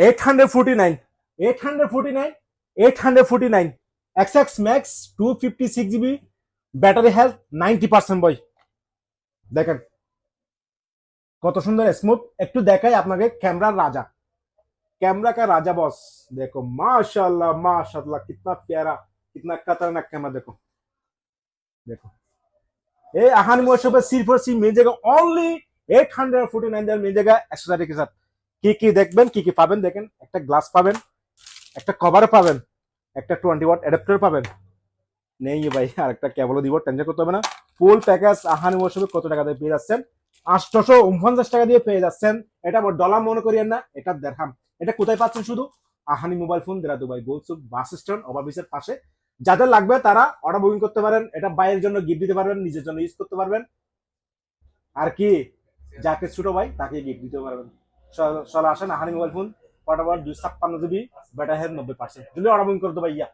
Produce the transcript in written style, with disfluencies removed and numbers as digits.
849 849 849 XX Max 256 GB battery health 90% বয়। দেখেন কত সুন্দর স্মুথ। একটু দেখাই আপনাকে कैमरा राजा, कैमरा का राजा बॉस। देखो माशाल्लाह माशाल्लाह कितना प्यारा कितना खतरनाक कैमरा। देखो देखो ये आहान मोशबे सिर्फ और सिर्फ मिल जाएगा ओनली 849 দিয়ে মিল जाएगा एक्सेसरी के साथ। কি কি দেখবেন কি কি পাবেন দেখেন, একটা গ্লাস পাবেন, একটা কভার পাবেন, একটা 20 ওয়াট অ্যাডাপ্টার পাবেন। নেই ভাই আর একটা কেবলও দিব, টেনশন করতে হবে না। ফুল প্যাকেজ আহানি মৌসুমে কত টাকা দিয়ে পেয়ে যাচ্ছেন? 849 টাকা দিয়ে পেয়ে যাচ্ছেন। এটা ডলার মনে করিয়েন না, এটা দেড়হাম। এটা কোথায় পাচ্ছেন? শুধু Ahani mobile phone Deira Dubai gold souk bus stand ওভারব্রিজের পাশে। যাদের লাগবে তারা অর্ডার বুকিং করতে পারেন। এটা বাইরের জন্য গিফট দিতে পারবেন, নিজের জন্য ইউজ করতে পারবেন, আর কি যাকে ছোট ভাই তাকে গিফট দিতে পারবেন। চলে আসেন আহানি মোবাইল ফোন, ফটাফট 256 GB ব্যাটারি হেলথ 90%। যদি অর্ডার বুকিং করতে ভাইয়া।